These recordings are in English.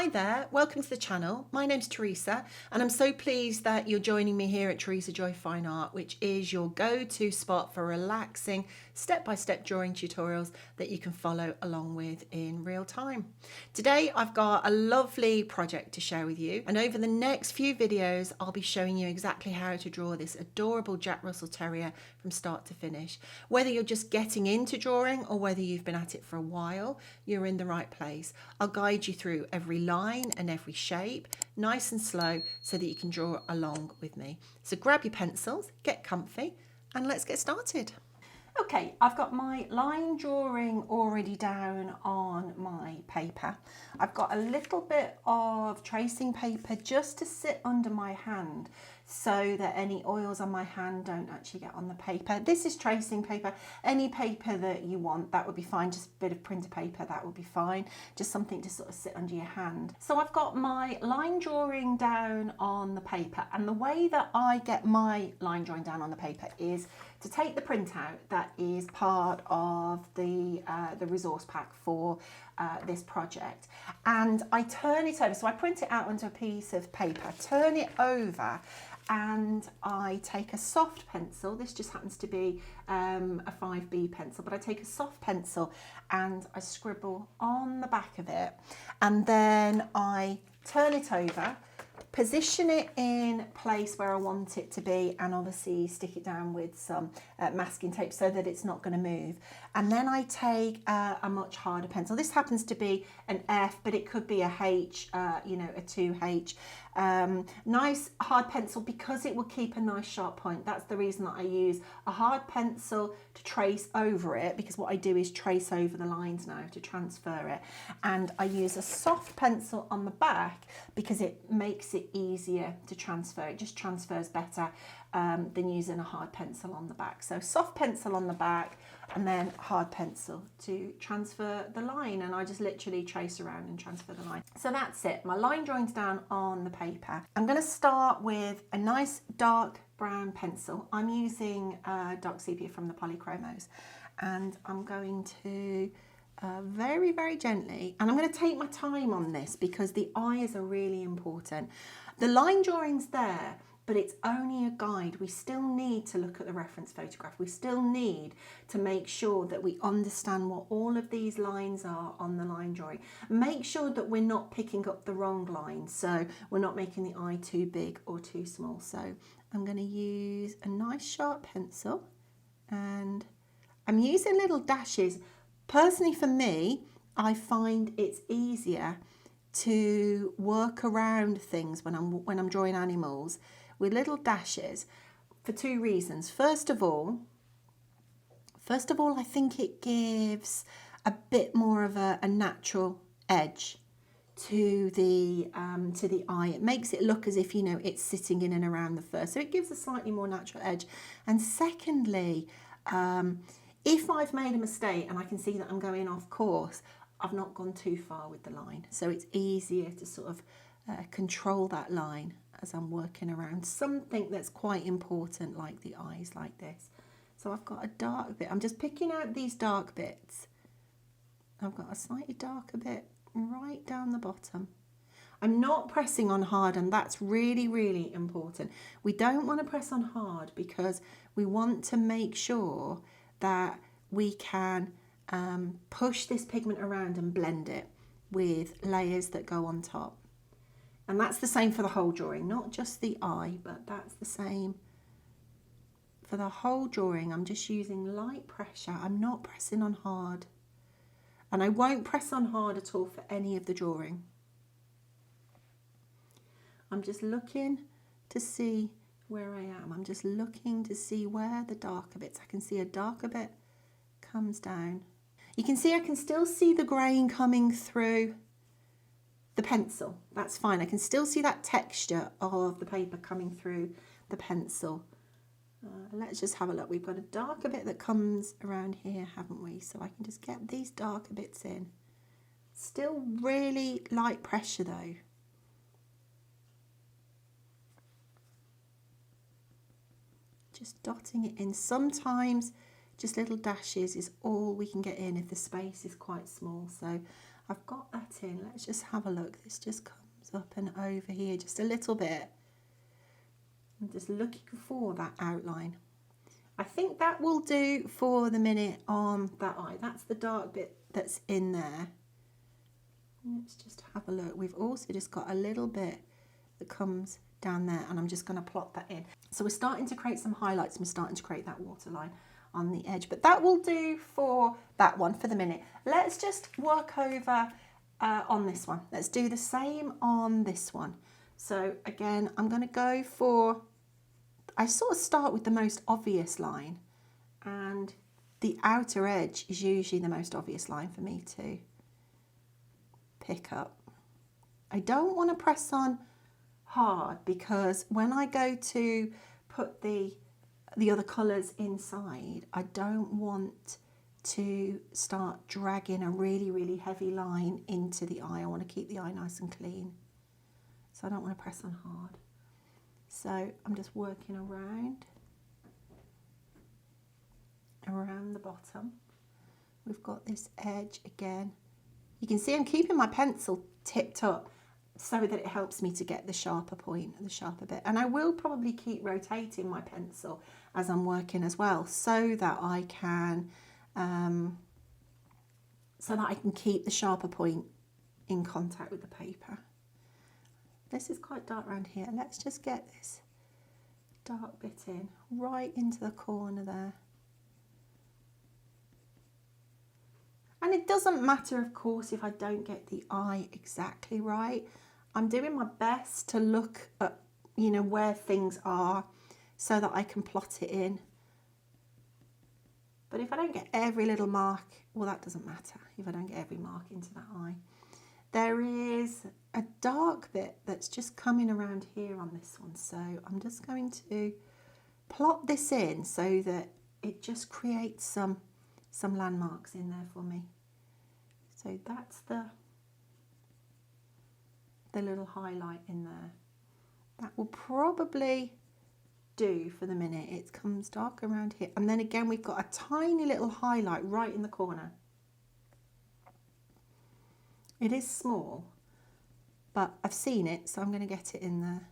Hi there, welcome to the channel. My name's Teresa and I'm so pleased that you're joining me here at Teresa Joy Fine Art, which is your go-to spot for relaxing step-by-step drawing tutorials that you can follow along with in real time. Today I've got a lovely project to share with you, and over the next few videos I'll be showing you exactly how to draw this adorable Jack Russell Terrier from start to finish. Whether you're just getting into drawing or whether you've been at it for a while, you're in the right place. I'll guide you through every line and every shape, nice and slow, so that you can draw along with me. So grab your pencils, get comfy, and let's get started. Okay, I've got my line drawing already down on my paper. I've got a little bit of tracing paper just to sit under my hand so that any oils on my hand don't actually get on the paper. This is tracing paper. Any paper that you want, that would be fine. Just a bit of printer paper, that would be fine. Just something to sort of sit under your hand. So I've got my line drawing down on the paper, and the way that I get my line drawing down on the paper is to take the printout that is part of the resource pack for this project, and I turn it over. So I print it out onto a piece of paper, turn it over, and I take a soft pencil. This just happens to be a 5B pencil, but I take a soft pencil and I scribble on the back of it, and then I turn it over, position it in place where I want it to be, and obviously stick it down with some masking tape so that it's not going to move. And then I take a much harder pencil. This happens to be an F, but it could be a H, a 2H. Nice hard pencil because it will keep a nice sharp point. That's the reason that I use a hard pencil to trace over it, because what I do is trace over the lines now to transfer it. And I use a soft pencil on the back because it makes it easier to transfer. It just transfers better than using a hard pencil on the back. So soft pencil on the back and then hard pencil to transfer the line, and I just literally trace around and transfer the line. So that's it, my line drawing's down on the paper. I'm going to start with a nice dark brown pencil. I'm using dark sepia from the Polychromos, and I'm going to very, very gently, and I'm going to take my time on this because the eyes are really important. The line drawing's there, but it's only a guide. We still need to look at the reference photograph. We still need to make sure that we understand what all of these lines are on the line drawing. Make sure that we're not picking up the wrong lines, so we're not making the eye too big or too small. So I'm going to use a nice sharp pencil, and I'm using little dashes. Personally, for me, I find it's easier to work around things when I'm drawing animals with little dashes for two reasons. First of all, I think it gives a bit more of a natural edge to the eye. It makes it look as if, it's sitting in and around the fur, so it gives a slightly more natural edge. And secondly, if I've made a mistake and I can see that I'm going off course, I've not gone too far with the line, so it's easier to sort of control that line as I'm working around something that's quite important, like the eyes, like this. So I've got a dark bit. I'm just picking out these dark bits. I've got a slightly darker bit right down the bottom. I'm not pressing on hard, and that's really, really important. We don't want to press on hard because we want to make sure that we can push this pigment around and blend it with layers that go on top. And that's the same for the whole drawing, not just the eye, but that's the same for the whole drawing. I'm just using light pressure. I'm not pressing on hard. And I won't press on hard at all for any of the drawing. I'm just looking to see where I am. I'm just looking to see where the darker bits. I can see a darker bit comes down. You can see I can still see the greying coming through the pencil. That's fine. I can still see that texture of the paper coming through the pencil. Let's just have a look. We've got a darker bit that comes around here, haven't we? So I can just get these darker bits in. Still really light pressure though. Just dotting it in. Sometimes just little dashes is all we can get in if the space is quite small. So I've got that in. Let's just have a look. This just comes up and over here just a little bit. I'm just looking for that outline. I think that will do for the minute on that eye. That's the dark bit that's in there. Let's just have a look. We've also just got a little bit that comes down there, and I'm just going to plot that in. So we're starting to create some highlights and we're starting to create that waterline on the edge, but that will do for that one for the minute. Let's just work over on this one. Let's do the same on this one. So again, I'm going to go for, I sort of start with the most obvious line, and the outer edge is usually the most obvious line for me to pick up. I don't want to press on hard, because when I go to put the other colours inside, I don't want to start dragging a really, really heavy line into the eye. I want to keep the eye nice and clean. So I don't want to press on hard. So I'm just working around the bottom. We've got this edge again. You can see I'm keeping my pencil tipped up so that it helps me to get the sharper point, the sharper bit. And I will probably keep rotating my pencil as I'm working as well, so that I can keep the sharper point in contact with the paper. This is quite dark around here. Let's just get this dark bit in right into the corner there. And it doesn't matter, of course, if I don't get the eye exactly right. I'm doing my best to look at, you know, where things are so that I can plot it in. But if I don't get every little mark, well, that doesn't matter if I don't get every mark into that eye. There is a dark bit that's just coming around here on this one. So I'm just going to plot this in so that it just creates some landmarks in there for me. So that's the little highlight in there. That will probably do for the minute. It comes dark around here, and then again we've got a tiny little highlight right in the corner. It is small, but I've seen it, so I'm going to get it in there.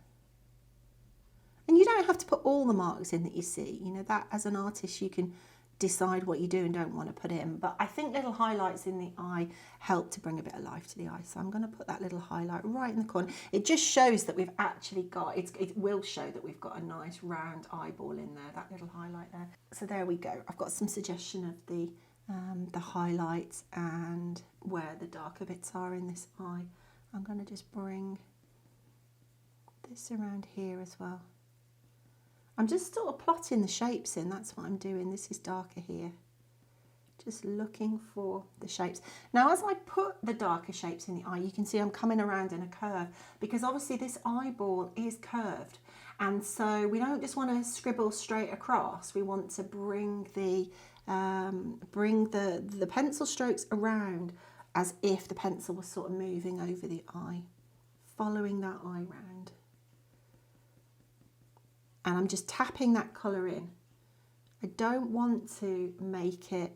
And you don't have to put all the marks in that you see. You know, that as an artist you can decide what you do and don't want to put in, but I think little highlights in the eye help to bring a bit of life to the eye. So I'm going to put that little highlight right in the corner. It just shows that we've actually got, it will show that we've got a nice round eyeball in there, that little highlight there. So there we go. I've got some suggestion of the highlights and where the darker bits are in this eye. I'm going to just bring this around here as well. I'm just sort of plotting the shapes in, that's what I'm doing. This is darker here. Just looking for the shapes. Now as I put the darker shapes in the eye, you can see I'm coming around in a curve, because obviously this eyeball is curved. And so we don't just want to scribble straight across, we want to bring the pencil strokes around as if the pencil was sort of moving over the eye, following that eye round. And I'm just tapping that colour in. I don't want to make it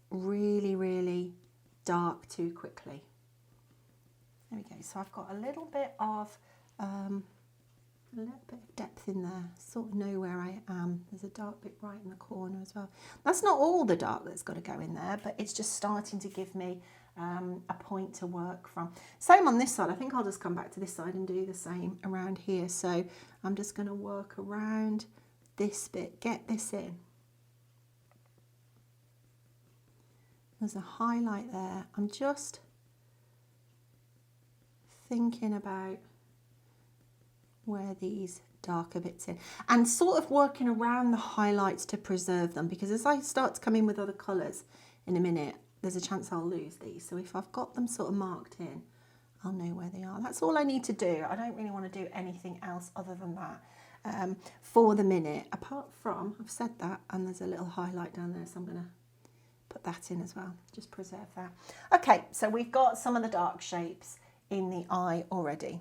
really, really dark too quickly. There we go. So I've got a little bit of depth in there. Sort of know where I am. There's a dark bit right in the corner as well. That's not all the dark that's got to go in there, but it's just starting to give me a point to work from. Same on this side. I think I'll just come back to this side and do the same around here. So I'm just going to work around this bit, get this in. There's a highlight there. I'm just thinking about where these darker bits in and sort of working around the highlights to preserve them, because as I start to come in with other colours in a minute, there's a chance I'll lose these. So if I've got them sort of marked in, I'll know where they are. That's all I need to do. I don't really want to do anything else other than that for the minute, apart from, I've said that, and there's a little highlight down there, so I'm going to put that in as well, just preserve that. Okay, so we've got some of the dark shapes in the eye already.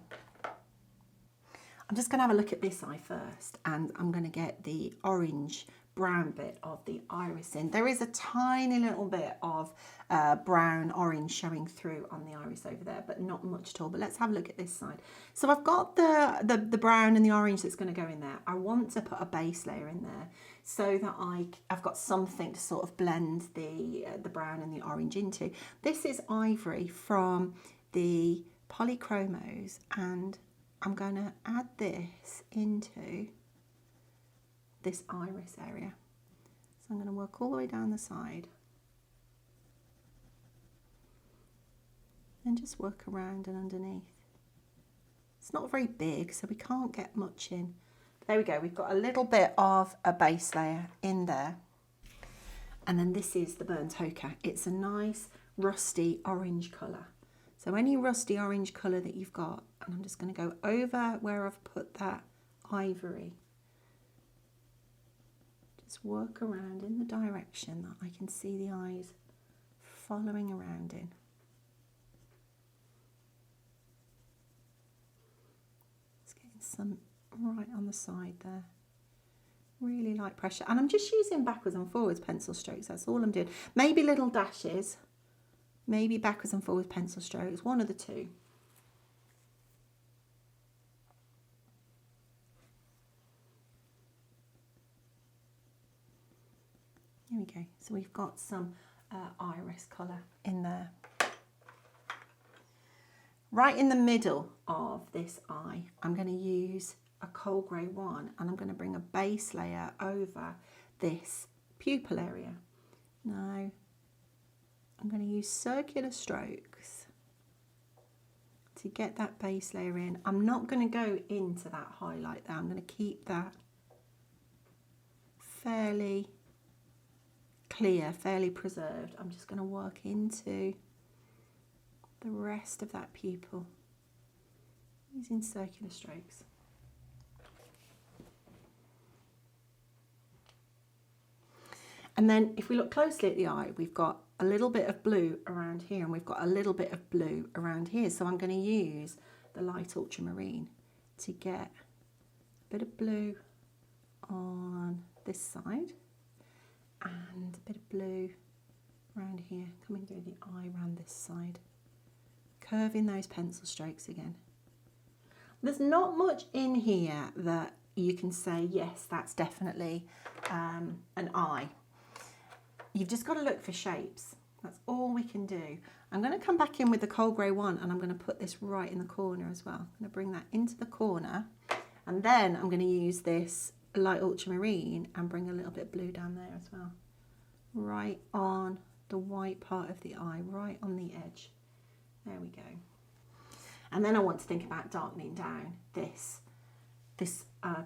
I'm just going to have a look at this eye first, and I'm going to get the orange brown bit of the iris in. There is a tiny little bit of brown orange showing through on the iris over there, but not much at all. But let's have a look at this side. So I've got the brown and the orange that's going to go in there. I want to put a base layer in there so that I've got something to sort of blend the brown and the orange into. This is ivory from the Polychromos, and I'm going to add this into this iris area. So I'm going to work all the way down the side and just work around and underneath. It's not very big, so we can't get much in. But there we go, we've got a little bit of a base layer in there. And then this is the burnt ochre. It's a nice rusty orange colour. So any rusty orange colour that you've got, and I'm just going to go over where I've put that ivory. Just work around in the direction that I can see the eyes following around in. Just getting some right on the side there. Really light pressure. And I'm just using backwards and forwards pencil strokes. That's all I'm doing. Maybe little dashes. Maybe backwards and forwards pencil strokes. One of the two. Here we go. So we've got some iris colour in there. Right in the middle of this eye, I'm going to use a coal grey one, and I'm going to bring a base layer over this pupil area. Now, I'm going to use circular strokes to get that base layer in. I'm not going to go into that highlight there. I'm going to keep that fairly clear, fairly preserved. I'm just going to work into the rest of that pupil using circular strokes. And then if we look closely at the eye, we've got a little bit of blue around here, and we've got a little bit of blue around here. So I'm going to use the light ultramarine to get a bit of blue on this side and a bit of blue around here, coming through the eye around this side. Curving those pencil strokes again. There's not much in here that you can say, yes, that's definitely an eye. You've just got to look for shapes. That's all we can do. I'm going to come back in with the coal grey one, and I'm going to put this right in the corner as well. I'm going to bring that into the corner, and then I'm going to use this light ultramarine and bring a little bit of blue down there as well. Right on the white part of the eye, right on the edge. There we go. And then I want to think about darkening down this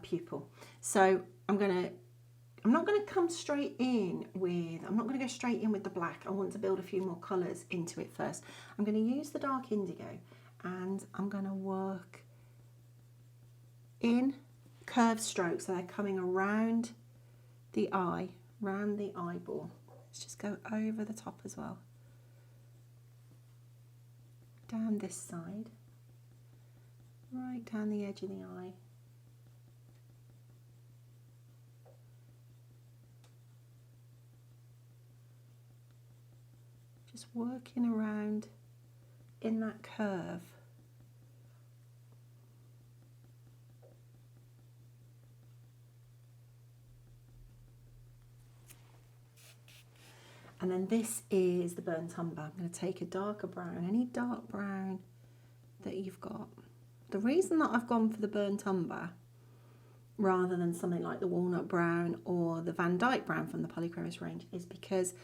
pupil. So I'm not going to come straight in with, I'm not going to go straight in with the black. I want to build a few more colours into it first. I'm going to use the dark indigo, and I'm going to work in curved strokes, so they're coming around the eye, round the eyeball. Let's just go over the top as well. Down this side, right down the edge of the eye. Just working around in that curve. And then this is the burnt umber. I'm going to take a darker brown, any dark brown that you've got. The reason that I've gone for the burnt umber rather than something like the walnut brown or the Van Dyke brown from the Polychromos range is because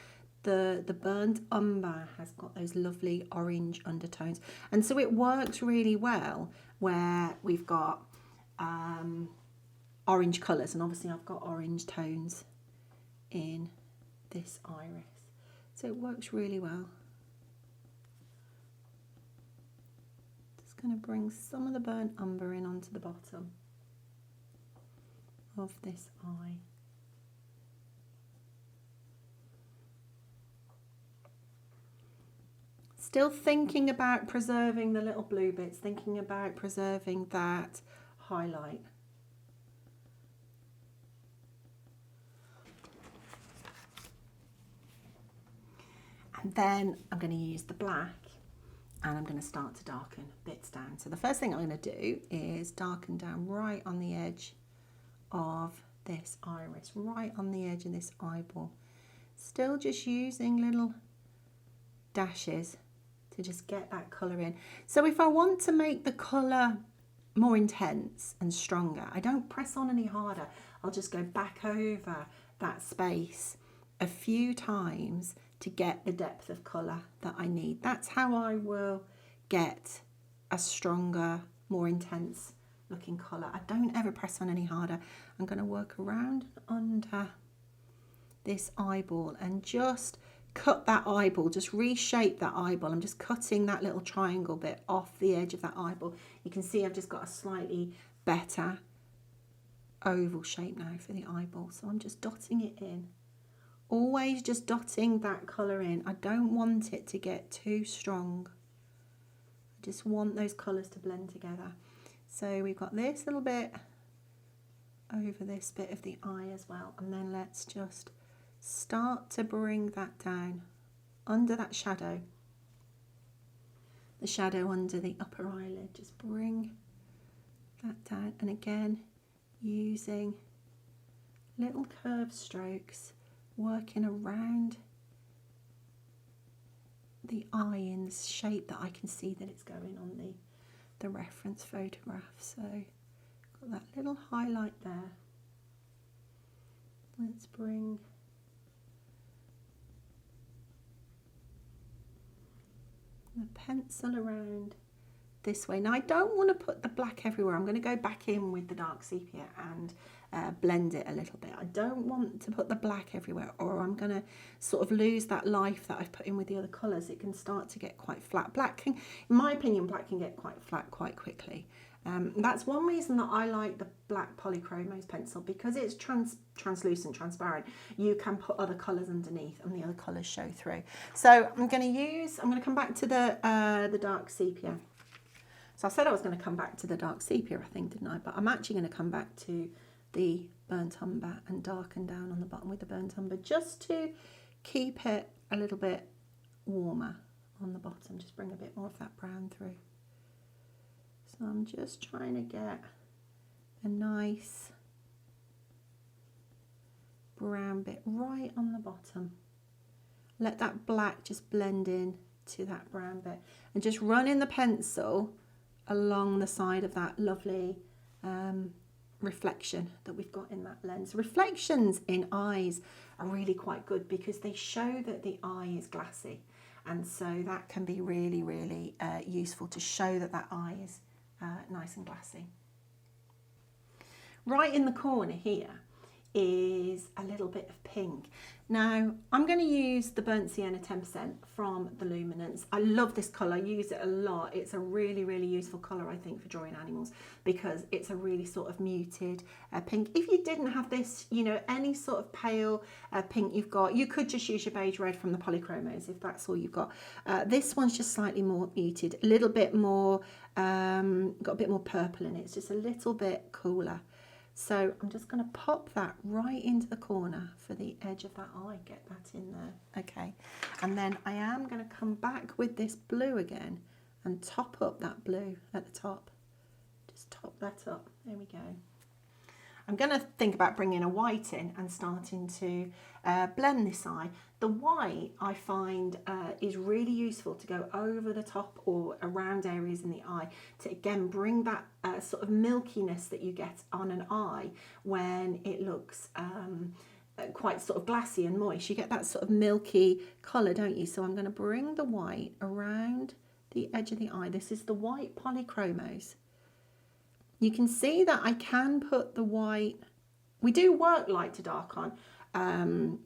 the burnt umber has got those lovely orange undertones. And so it works really well where we've got orange colours. And obviously I've got orange tones in this iris. So it works really well. Just going to bring some of the burnt umber in onto the bottom of this eye. Still thinking about preserving the little blue bits, thinking about preserving that highlight. And then I'm going to use the black and I'm going to start to darken bits down. So the first thing I'm going to do is darken down right on the edge of this iris, right on the edge of this eyeball. Still just using little dashes to just get that colour in. So if I want to make the colour more intense and stronger, I don't press on any harder. I'll just go back over that space a few times to get the depth of colour that I need. That's how I will get a stronger, more intense looking colour. I don't ever press on any harder. I'm going to work around under this eyeball and just cut that eyeball, just reshape that eyeball. I'm just cutting that little triangle bit off the edge of that eyeball. You can see I've just got a slightly better oval shape now for the eyeball. So I'm just dotting it in. Always just dotting that colour in. I don't want it to get too strong. I just want those colours to blend together. So we've got this little bit over this bit of the eye as well. And then let's just start to bring that down under that shadow. The shadow under the upper eyelid. Just bring that down. And again, using little curved strokes, working around the eye in the shape that I can see that it's going on the reference photograph. So got that little highlight there. Let's bring the pencil around this way. Now I don't want to put the black everywhere. I'm going to go back in with the dark sepia and blend it a little bit. I don't want to put the black everywhere, or I'm going to sort of lose that life that I've put in with the other colours. It can start to get quite flat. Black can, in my opinion, black can get quite flat quite quickly. That's one reason that I like the black polychromos pencil, because it's translucent, transparent. You can put other colours underneath and the other colours show through. So I'm going to come back to the dark sepia. So I said I was going to come back to the dark sepia, I think, didn't I? But I'm actually going to come back to the burnt umber and darken down on the bottom with the burnt umber, just to keep it a little bit warmer on the bottom. Just bring a bit more of that brown through. So I'm just trying to get a nice brown bit right on the bottom. Let that black just blend in to that brown bit, and just running the pencil along the side of that lovely reflection that we've got in that lens. Reflections in eyes are really quite good because they show that the eye is glassy, and so that can be really, really useful to show that that eye is nice and glassy. Right in the corner here is a little bit of pink. Now I'm going to use the burnt sienna 10% from the Luminance. I love this colour, I use it a lot. It's a really, really useful colour, I think, for drawing animals, because it's a really sort of muted pink. If you didn't have this, you know, any sort of pale pink you've got, you could just use your beige red from the polychromos if that's all you've got. This one's just slightly more muted, a little bit more, got a bit more purple in it. It's just a little bit cooler. So I'm just going to pop that right into the corner for the edge of that eye, get that in there, okay. And then I am going to come back with this blue again and top up that blue at the top. Just top that up, there we go. I'm going to think about bringing a white in and starting to blend this eye. The white I find is really useful to go over the top or around areas in the eye to again bring that sort of milkiness that you get on an eye when it looks quite sort of glassy and moist. You get that sort of milky colour, don't you? So I'm going to bring the white around the edge of the eye. This is the white polychromos. You can see that I can put the white, we do work light to dark on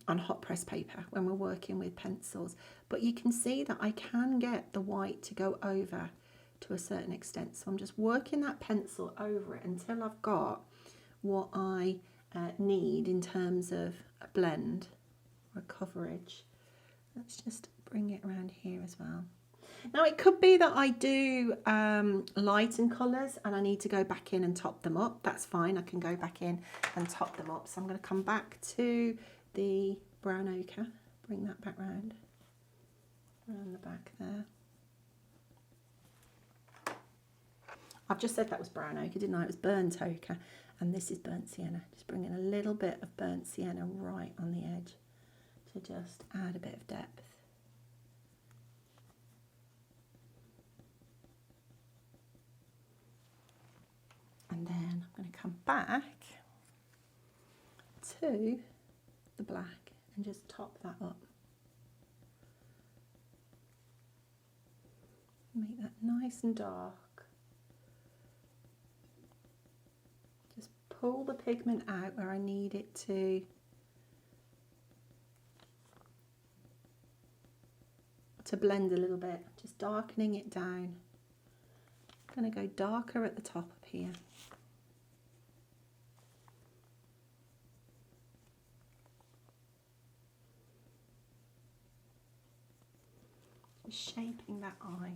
hot press paper when we're working with pencils, but you can see that I can get the white to go over to a certain extent. So I'm just working that pencil over it until I've got what I need in terms of a blend or a coverage. Let's just bring it around here as well. Now it could be that I do lighten colours and I need to go back in and top them up. That's fine, I can go back in and top them up. So I'm going to come back to the brown ochre, bring that back round. around the back there. I've just said that was brown ochre, didn't I? It was burnt ochre, and this is burnt sienna. Just bringing a little bit of burnt sienna right on the edge to just add a bit of depth. And then I'm going to come back to the black and just top that up. Make that nice and dark. Just pull the pigment out where I need it to blend a little bit, just darkening it down. I'm going to go darker at the top up here. Just shaping that eye.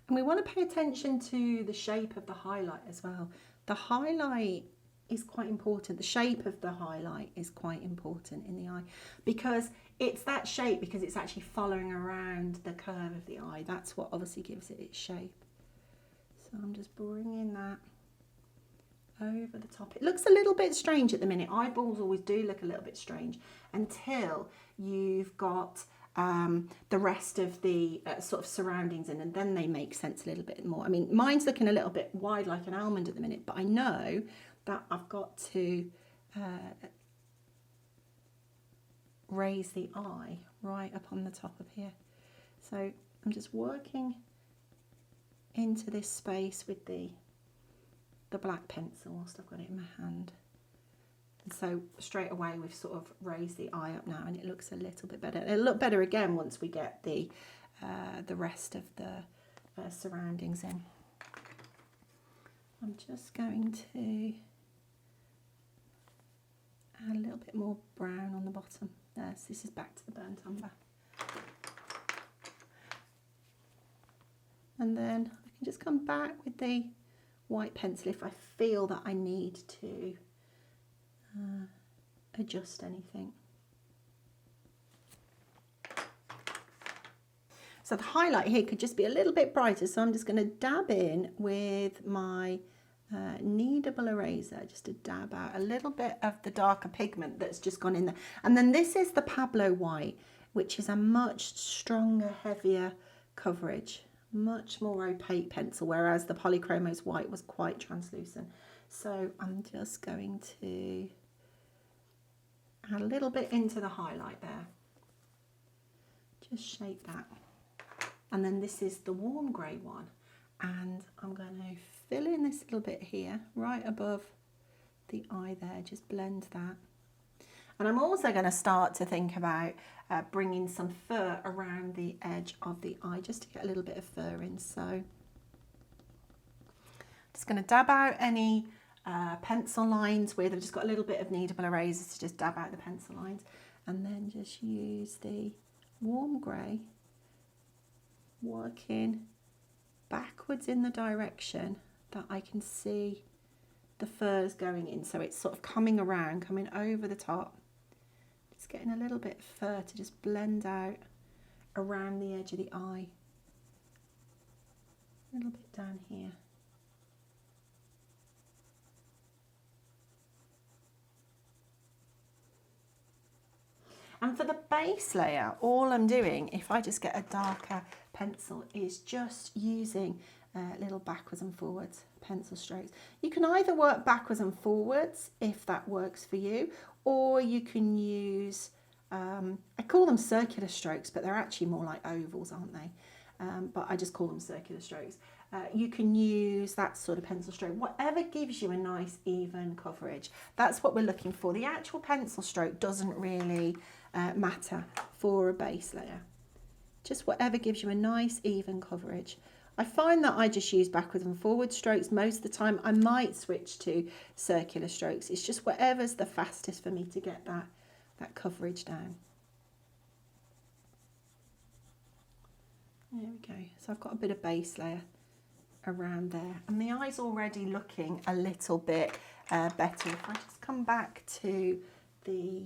And we want to pay attention to the shape of the highlight as well. The highlight is quite important. The shape of the highlight is quite important in the eye, because it's that shape, because it's actually following around the curve of the eye. That's what obviously gives it its shape. So I'm just bringing that over the top. It looks a little bit strange at the minute. Eyeballs always do look a little bit strange until you've got the rest of the sort of surroundings in, and then they make sense a little bit more. I mean, mine's looking a little bit wide like an almond at the minute, but I know that I've got to raise the eye right up on the top of here. So I'm just working into this space with the black pencil whilst I've got it in my hand. And so straight away we've sort of raised the eye up now, and it looks a little bit better. It'll look better again once we get the rest of the surroundings in. I'm just going to add a little bit more brown on the bottom there. So this is back to the burnt umber. And then I can just come back with the white pencil if I feel that I need to adjust anything. So the highlight here could just be a little bit brighter, so I'm just going to dab in with my kneadable eraser, just to dab out a little bit of the darker pigment that's just gone in there. And then this is the Pablo white, which is a much stronger, heavier coverage, much more opaque pencil, whereas the Polychromos white was quite translucent. So I'm just going to add a little bit into the highlight there. Just shape that. And then this is the warm grey one. And I'm going to fill in this little bit here, right above the eye there, just blend that. And I'm also going to start to think about bringing some fur around the edge of the eye, just to get a little bit of fur in. So just going to dab out any pencil lines with, I've just got a little bit of kneadable eraser to just dab out the pencil lines, and then just use the warm grey, working backwards in the direction that I can see the furs going in. So it's sort of coming around, coming over the top, just getting a little bit of fur to just blend out around the edge of the eye, a little bit down here. And for the base layer, all I'm doing, if I just get a darker pencil, is just using little backwards and forwards pencil strokes. You can either work backwards and forwards if that works for you, or you can use, I call them circular strokes, but they're actually more like ovals, aren't they? But I just call them circular strokes. You can use that sort of pencil stroke, whatever gives you a nice even coverage. That's what we're looking for. The actual pencil stroke doesn't really matter for a base layer. Just whatever gives you a nice even coverage. I find that I just use backwards and forward strokes most of the time. I might switch to circular strokes. It's just whatever's the fastest for me to get that coverage down. There we go. So I've got a bit of base layer around there, and the eye's already looking a little bit better. If I just come back to the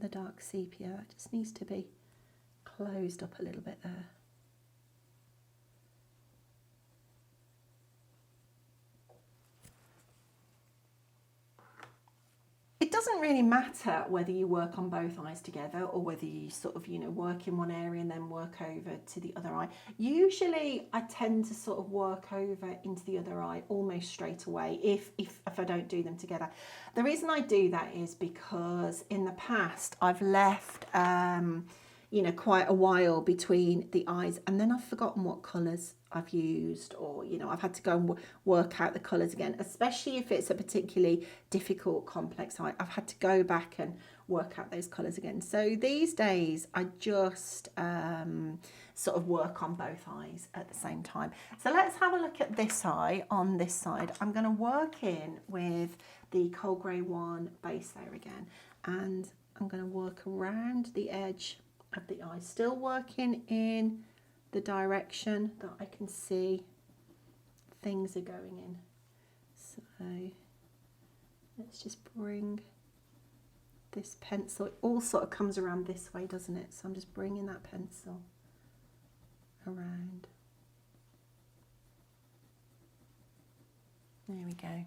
dark sepia, it just needs to be closed up a little bit there. It doesn't really matter whether you work on both eyes together or whether you sort of, work in one area and then work over to the other eye. Usually I tend to sort of work over into the other eye almost straight away if I don't do them together. The reason I do that is because in the past I've left quite a while between the eyes, and then I've forgotten what colours I've used, or I've had to go and work out the colours again, especially if it's a particularly difficult complex eye. I've had to go back and work out those colours again. So these days I just sort of work on both eyes at the same time. So let's have a look at this eye on this side. I'm going to work in with the cold grey one base layer again, and I'm going to work around the edge of the eye, still working in the direction that I can see things are going in. So let's just bring this pencil, it all sort of comes around this way, doesn't it? So I'm just bringing that pencil around. There we go.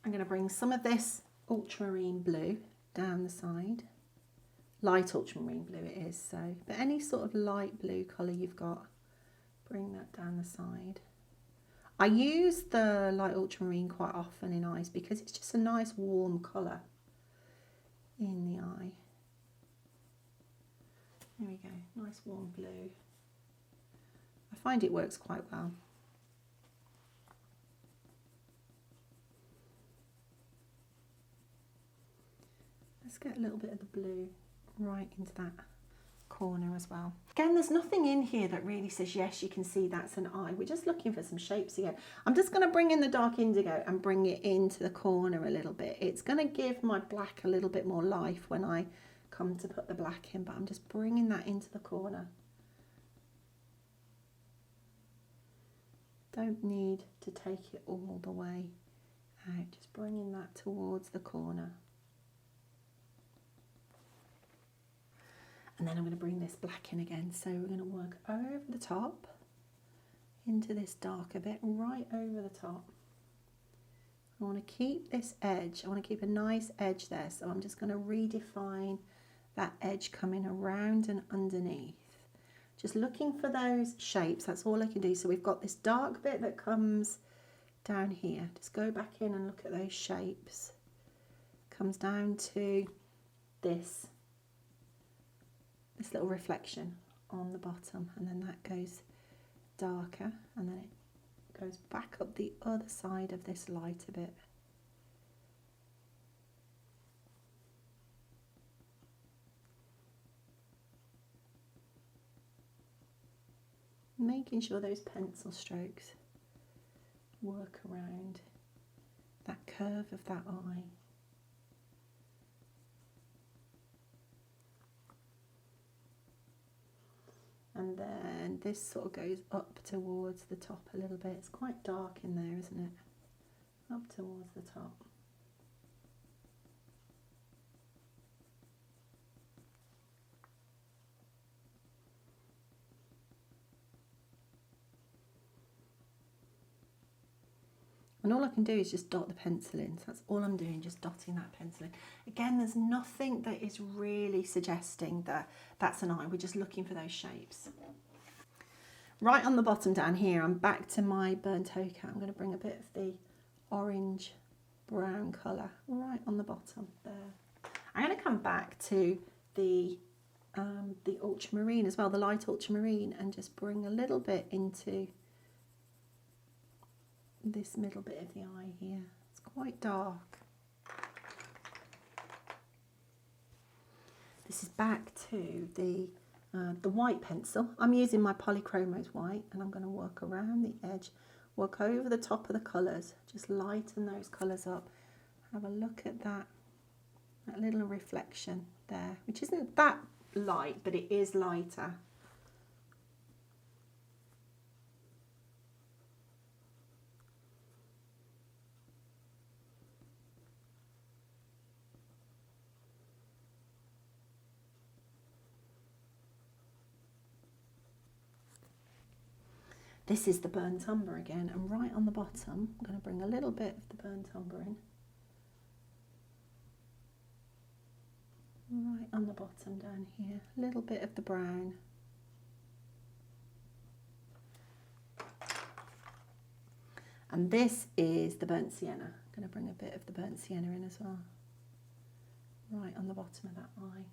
I'm going to bring some of this ultramarine blue down the side. Light ultramarine blue it is, so, but any sort of light blue colour you've got, bring that down the side. I use the light ultramarine quite often in eyes because it's just a nice warm colour in the eye. There we go, nice warm blue. I find it works quite well. Let's get a little bit of the blue right into that corner as well. Again, there's nothing in here that really says yes, you can see that's an eye. We're just looking for some shapes again. I'm just going to bring in the dark indigo and bring it into the corner a little bit. It's going to give my black a little bit more life when I come to put the black in, but I'm just bringing that into the corner. Don't need to take it all the way out, just bringing that towards the corner. And then I'm going to bring this black in again. So we're going to work over the top into this darker bit, right over the top. I want to keep this edge. I want to keep a nice edge there. So I'm just going to redefine that edge coming around and underneath. Just looking for those shapes. That's all I can do. So we've got this dark bit that comes down here. Just go back in and look at those shapes. Comes down to this little reflection on the bottom, and then that goes darker, and then it goes back up the other side of this lighter bit. Making sure those pencil strokes work around that curve of that eye. And then this sort of goes up towards the top a little bit. It's quite dark in there, isn't it? Up towards the top. And all I can do is just dot the pencil in. So that's all I'm doing, just dotting that pencil in. Again, there's nothing that is really suggesting that that's an eye. We're just looking for those shapes. Right on the bottom down here, I'm back to my burnt ochre. I'm going to bring a bit of the orange brown colour right on the bottom there. I'm going to come back to the ultramarine as well, the light ultramarine, and just bring a little bit into this middle bit of the eye here. It's quite dark. This is back to the white pencil. I'm using my Polychromos white, and I'm going to work around the edge, work over the top of the colours, just lighten those colours up. Have a look at that little reflection there, which isn't that light, but it is lighter. This is the burnt umber again, and right on the bottom, I'm going to bring a little bit of the burnt umber in. Right on the bottom down here, a little bit of the brown. And this is the burnt sienna. I'm going to bring a bit of the burnt sienna in as well. Right on the bottom of that eye.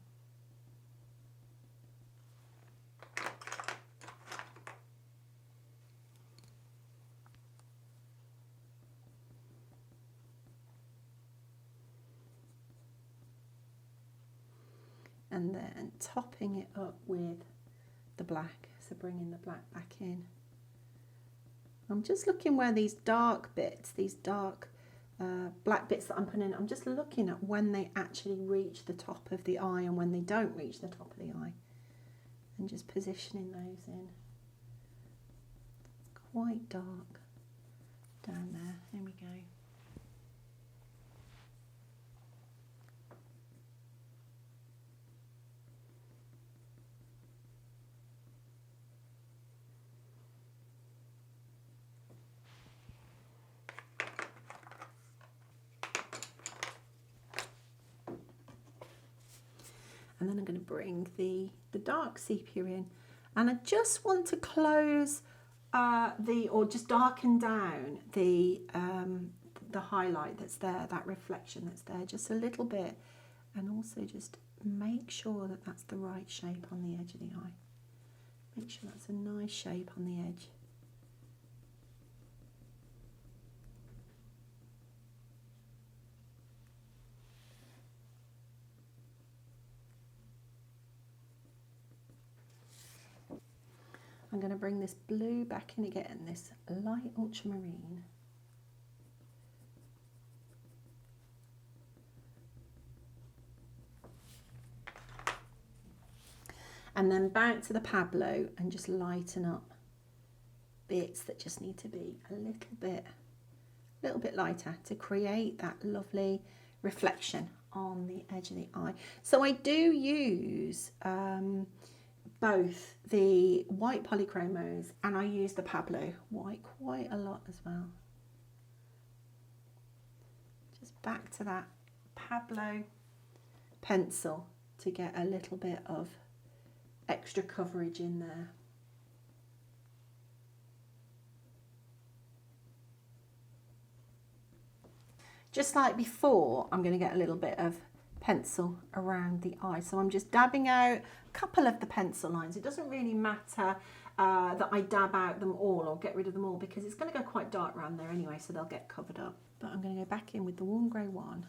And then topping it up with the black, so bringing the black back in. I'm just looking where these dark bits, these dark black bits that I'm putting in, I'm just looking at when they actually reach the top of the eye and when they don't reach the top of the eye, and just positioning those in. It's quite dark down there. There we go. And then I'm going to bring the dark sepia in, and I just want to close or just darken down the highlight that's there, that reflection that's there, just a little bit, and also just make sure that that's the right shape on the edge of the eye. Make sure that's a nice shape on the edge. I'm going to bring this blue back in again, this light ultramarine. And then back to the Pablo and just lighten up bits that just need to be a little bit lighter to create that lovely reflection on the edge of the eye. So I do use both the white polychromos and I use the Pablo white quite a lot as well. Just back to that Pablo pencil to get a little bit of extra coverage in there. Just like before, I'm going to get a little bit of pencil around the eye. So I'm just dabbing out a couple of the pencil lines. It doesn't really matter that I dab out them all or get rid of them all, because it's going to go quite dark around there anyway, so they'll get covered up. But I'm going to go back in with the warm grey one.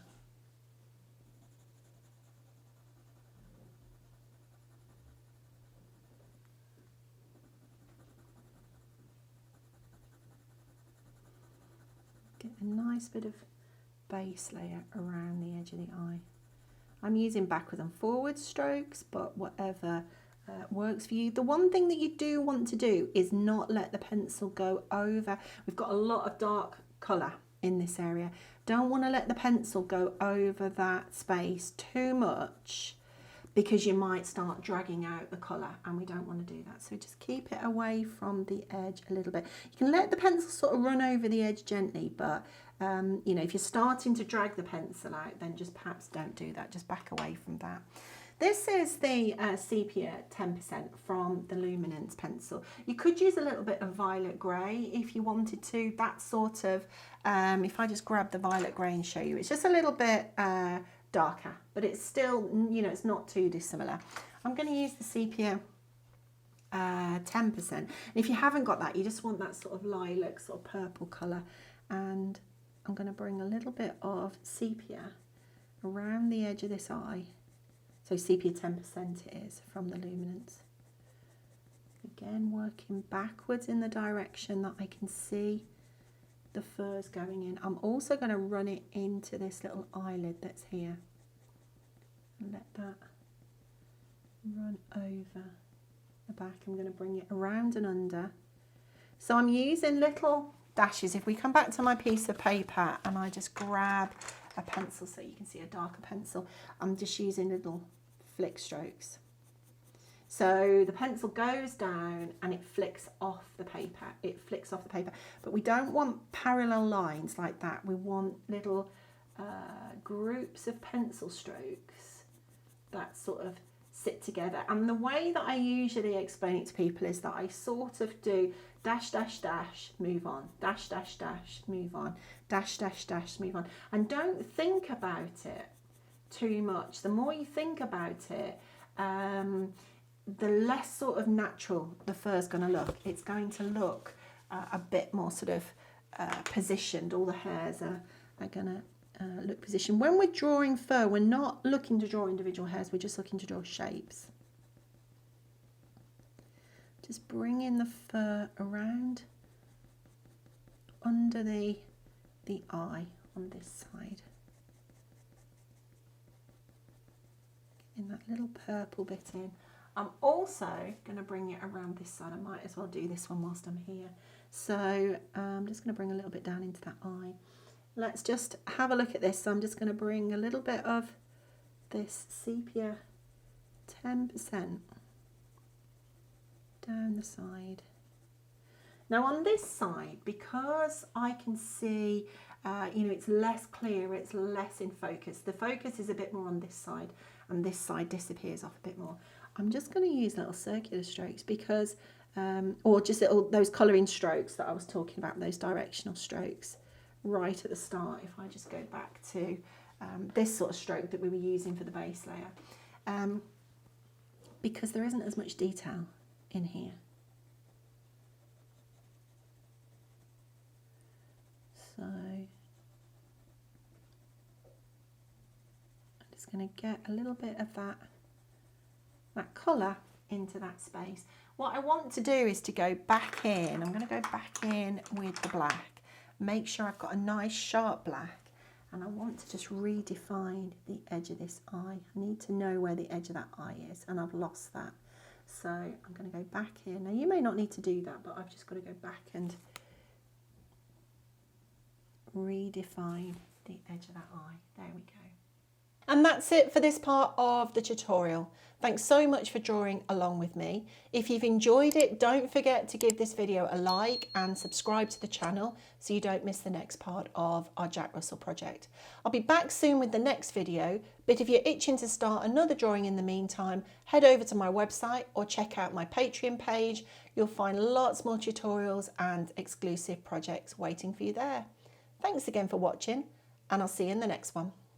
Get a nice bit of base layer around the edge of the eye. I'm using backwards and forward strokes, but whatever works for you. The one thing that you do want to do is not let the pencil go over. We've got a lot of dark colour in this area. Don't want to let the pencil go over that space too much, because you might start dragging out the colour, and we don't want to do that. So just keep it away from the edge a little bit. You can let the pencil sort of run over the edge gently, but you know, if you're starting to drag the pencil out, then just perhaps don't do that. Just back away from that. This is the sepia 10% from the Luminance pencil. You could use a little bit of violet grey if you wanted to. That sort of, if I just grab the violet grey and show you, it's just a little bit darker, but it's still, you know, it's not too dissimilar. I'm going to use the sepia 10%. And if you haven't got that, you just want that sort of lilac, sort of purple colour, and I'm going to bring a little bit of sepia around the edge of this eye. So sepia 10% it is from the Luminance. Again, working backwards in the direction that I can see the furs going in. I'm also going to run it into this little eyelid that's here. And let that run over the back. I'm going to bring it around and under. So I'm using little dashes. If we come back to my piece of paper and I just grab a pencil so you can see a darker pencil, I'm just using little flick strokes. So the pencil goes down and it flicks off the paper. It flicks off the paper. But we don't want parallel lines like that. We want little groups of pencil strokes that sort of sit together. And the way that I usually explain it to people is that I sort of do dash, dash, dash, move on, dash, dash, dash, move on, dash, dash, dash, move on. And don't think about it too much. The more you think about it, the less sort of natural the fur's going to look. It's going to look a bit more sort of positioned. All the hairs are going to look positioned. When we're drawing fur, we're not looking to draw individual hairs, we're just looking to draw shapes. Just bring in the fur around under the eye on this side. Getting that little purple bit in. I'm also going to bring it around this side. I might as well do this one whilst I'm here. So I'm just going to bring a little bit down into that eye. Let's just have a look at this. So I'm just going to bring a little bit of this sepia 10% down the side. Now on this side, because I can see, it's less clear, it's less in focus. The focus is a bit more on this side and this side disappears off a bit more. I'm just going to use little circular strokes because, or just little, those colouring strokes that I was talking about, those directional strokes right at the start. If I just go back to this sort of stroke that we were using for the base layer, because there isn't as much detail in here. So I'm just going to get a little bit of that colour into that space. What I want to do is to go back in. I'm going to go back in with the black. Make sure I've got a nice sharp black, and I want to just redefine the edge of this eye. I need to know where the edge of that eye is, and I've lost that. So I'm going to go back in. Now you may not need to do that, but I've just got to go back and redefine the edge of that eye. There we go. And that's it for this part of the tutorial. Thanks so much for drawing along with me. If you've enjoyed it, don't forget to give this video a like and subscribe to the channel so you don't miss the next part of our Jack Russell project. I'll be back soon with the next video, but if you're itching to start another drawing in the meantime, head over to my website or check out my Patreon page. You'll find lots more tutorials and exclusive projects waiting for you there. Thanks again for watching, and I'll see you in the next one.